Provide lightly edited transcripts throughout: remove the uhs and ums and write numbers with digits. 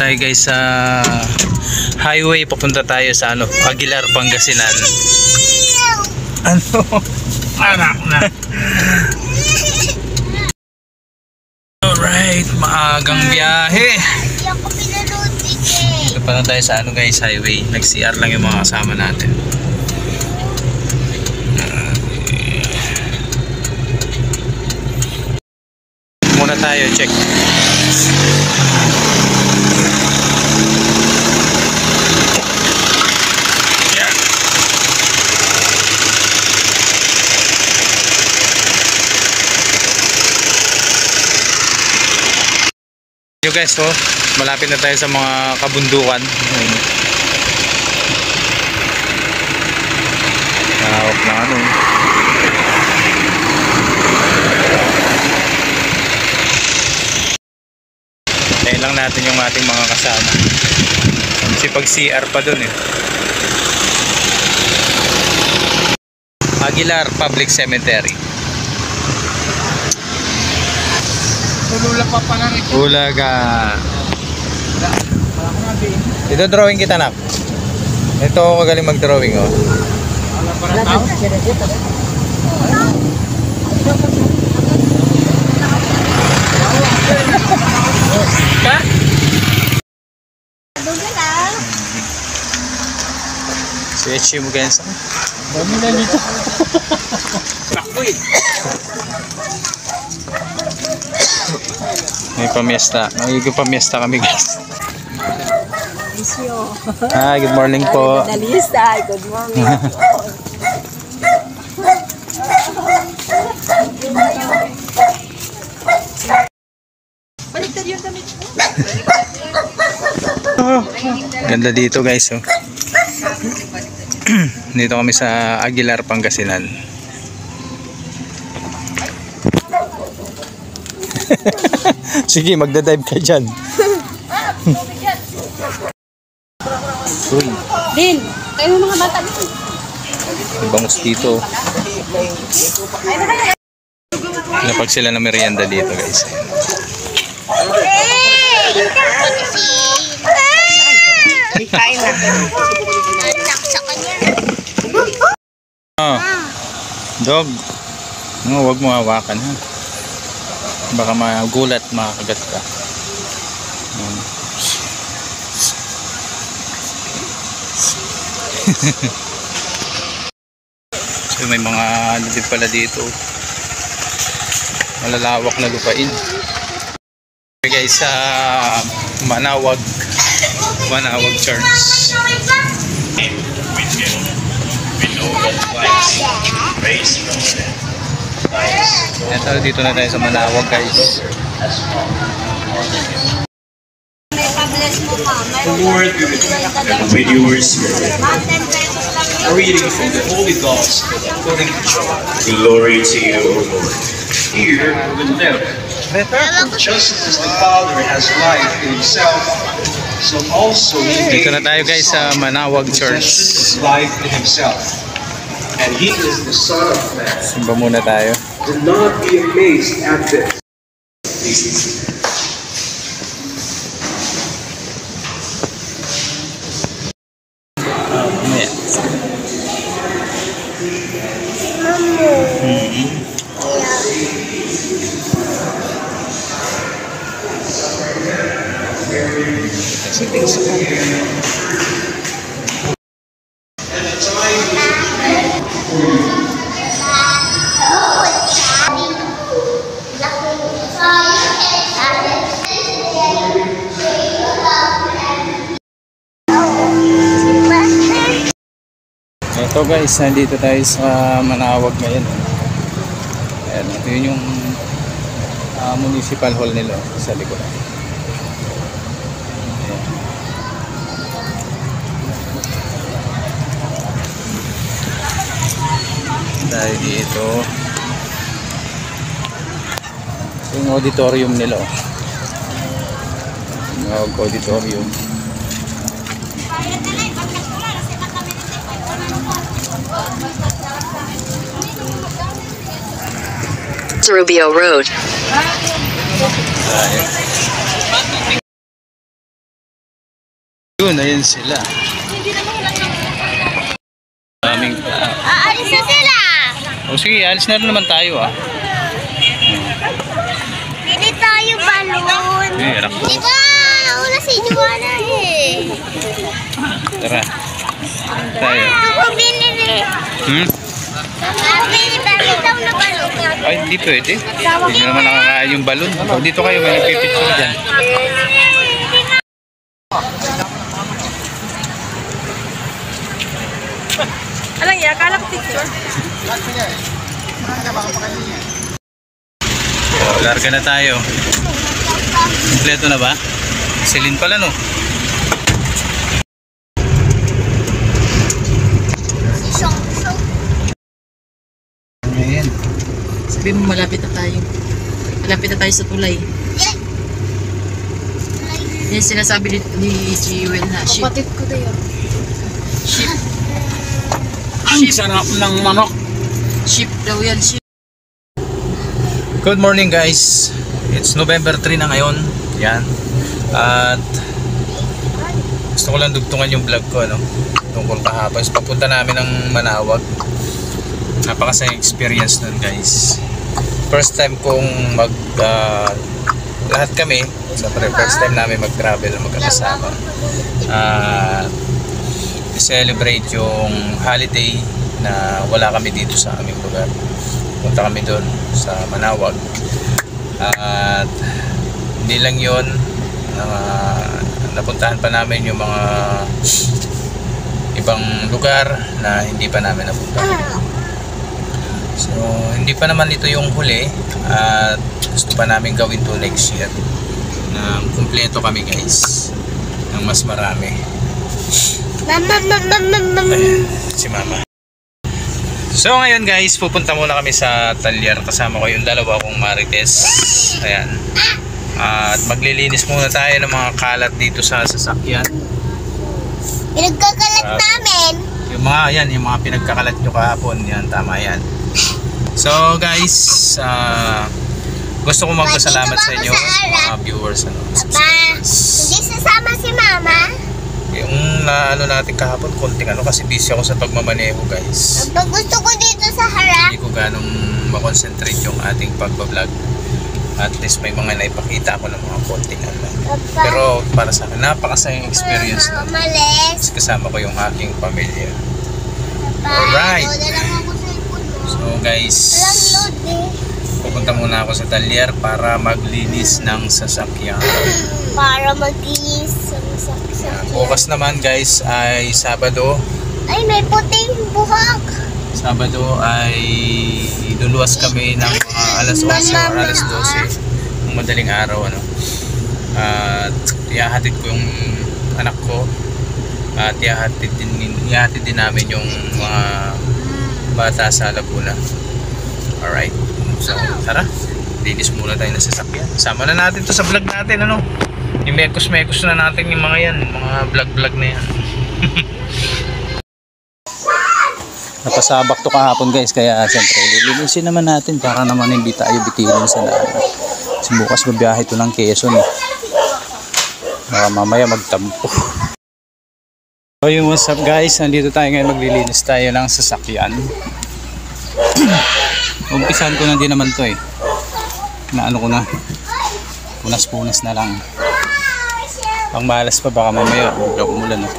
tayo guys sa highway, papunta tayo sa Aguilar, Pangasinan. Anak na. Alright, maagang biyahe. Ito pa lang tayo sa guys, highway. Nag-CR lang yung mga kasama natin. Muna tayo, check. Yo guys, malapit na tayo sa mga kabundukan. Hawak na Tayo lang natin yung ating mga kasama. Kasi pag CR pa dun Aguilar Public Cemetery. Ulula pa pa nga rin. Ulaga. Ito drawing kita nak. Ito ako galing mag-drawing Wala pa rin tao? Ha? Si mo guys. Dami na dito. May pamiesta. Magiging pamiesta kami guys. Hi, good morning po. Good morning. Baliktad yung damit mo. Ganda dito guys. Dito kami sa Aguilar, Pangasinan. Sige, magdadive ka dyan. Uy. Din, tayo ng mga bata din. Bangus dito. Napag sila na merienda dito guys. Kain na. Dog. Huwag mo hawakan ha. Baka magulat, makakagat ka. So may mga din pala dito. Malalawak na lupain. Okay guys, sa Manawag Church. Ito, dito na tayo sa Manawag guys. Lord, with your spirit. A reading from the Holy Gospel according to John. Glory to you, O Lord. Here we live. Just as the Father has life in himself, so also he Dito na tayo guys sa Manawag Church. life in himself. And he is the Son of Man. Simba muna tayo. Do not be amazed at this. Ito guys, nandito tayo sa Manawag ngayon. Ayan, yun yung municipal hall nila sa likod. Dahil dito yung auditorium nila. Yung auditorium. Rubio Road. Ayun, ayun sila. Daming tao. Aalis na sila! O sige, alis na rin naman tayo ah. Hindi tayo balon. Hirap. Di ba? Una si Juana eh. Tara. Tayo. Ako binili. Ako binili daw na balon. Ay, hindi pwede. Hindi naman nakakain yung balon. O, dito kayo, may nagpipicture dyan. Alang ya, akala ko picture. O, larga na tayo. Kompleto na ba? Silin pala no. Ayan. Sabi mo malapit na tayo. Malapit na tayo sa tulay. Yan sinasabi ni Jewel na ship. Kapatid ko tayo. Ship. Ang sarap ng manok. Ship daw yan. Ship. Good morning guys. It's November 3 na ngayon. Yan. At gusto ko lang dugtungan yung vlog ko ano, tungkol kahapon. So, papunta namin ng Manawag. Napakasayang experience nun guys. First time kong lahat kami, siyempre first time namin mag-travel magkakasama. Celebrate yung holiday na wala kami dito sa aming lugar. Punta kami doon sa Manawag. At hindi lang yun, napuntahan pa namin yung mga ibang lugar na hindi pa namin napuntahan. So hindi pa naman ito yung huli at gusto pa namin gawin to next year na kumpleto kami guys ng mas marami. Ayan, si mama. So ngayon guys, pupunta muna kami sa Talyar. Kasama ko yung dalawa kong marites. Ayan. At maglilinis muna tayo ng mga kalat dito sa sasakyan. Pinagkakalat namin. Yung mga yan, yung mga pinagkakalat nyo kahapon. Yan, tama yan. So guys, gusto ko magpasalamat sa inyo mga viewers ano, subscribers. Hindi sasama si Mama. Yung ano natin kahapon, konting ano kasi busy ako sa pagmamaneho guys. Pag gusto ko dito sa harap. Hindi ko ganong makonsentrate yung ating pagbablog. At least may mga naipakita ako ng mga konting ano. Pero para sa akin, napakasayang experience na. Umalis. Kasama ko yung aking pamilya. Alright. So guys, pupunta muna ako sa Talyar para maglinis ng sasakyan. Para maglinis ang sasakyan. Bukas naman guys ay Sabado. Ay, may puting buhok. Sabado ay luluwas kami ng alas 11 or alas 12 ng madaling araw ano. At ihahatid ko yung anak ko at ihahatid din namin yung mga bata sa Laguna. Alright, so tara, linis muna tayo ng sasakyan. Sama na natin to sa vlog natin ano. Yung mekos na natin yung mga yan, mga vlog na yan. Napasabak to kahapon guys, kaya siyempre lilinisin naman natin para naman hindi tayo bitilin sa daan. Kasi bukas babiyahe to ng Quezon. Baka mamaya magtampo. So yung what's up guys, nandito tayo ngayon, maglilinis tayo ng sasakyan. Umpisahan ko na din naman to eh. Naano ko na, punas na lang. Pang malas pa, baka mamaya bigla umulan oh.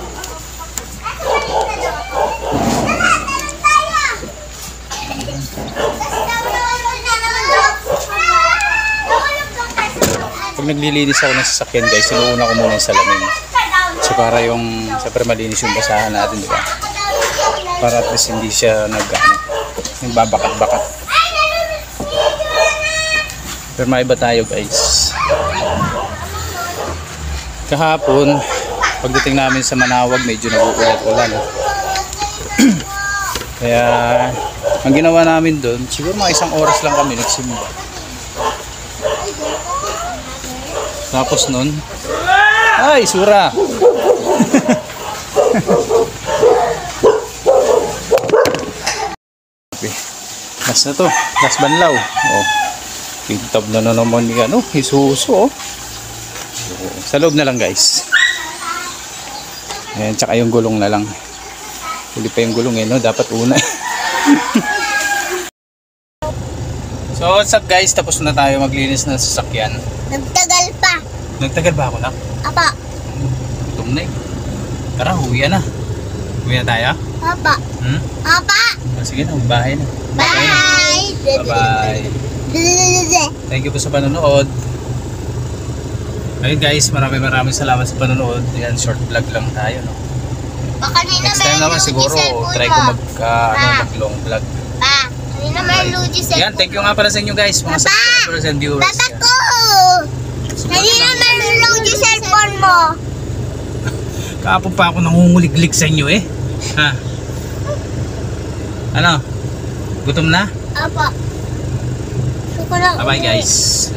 Pag naglilinis ako ng sasakyan guys, sinuuna ko muna yung salamin. So para yung, siyempre malinis yung basahan natin, di ba? Para at least hindi siya nagbabakat-bakat. Pero maiba tayo guys. Kahapon, pagdating namin sa Manawag, medyo nag-uulat-ulan. Kaya, ang ginawa namin doon, siguro mga 1 oras lang kami nagsimba. Tapos nun, ay, sura! Last na to, last banlaw. Oh, pintab na naman ni ano, isuso oh. Sa loob na lang guys. Ayan, tsaka yung gulong na lang. Huli pa yung gulong no? Dapat una. So what's up guys, tapos na tayo maglinis ng sasakyan. Nagtagal pa. Nagtagal ba ako na? Apa. Gutom na eh. Tara, huwi na. Huwi na tayo? Apa. Hmm? Apa. Sige na, bahay na. Bye. Bye-bye. Thank you po sa panonood. Ayun guys, maraming salamat sa panonood. Yan, short vlog lang tayo, no? Next time naman siguro try ko mag long vlog. Pa, kanina may lugi cellphone. Yan, thank you nga pala sa inyo guys, mga subscribers and viewers. Papa ko! Kanina may lugi cellphone mo. Kahapon pa ako nangunguliglig sa inyo eh. Ha? Ano? Gutom na? Apa. Suko na. Bye bye guys.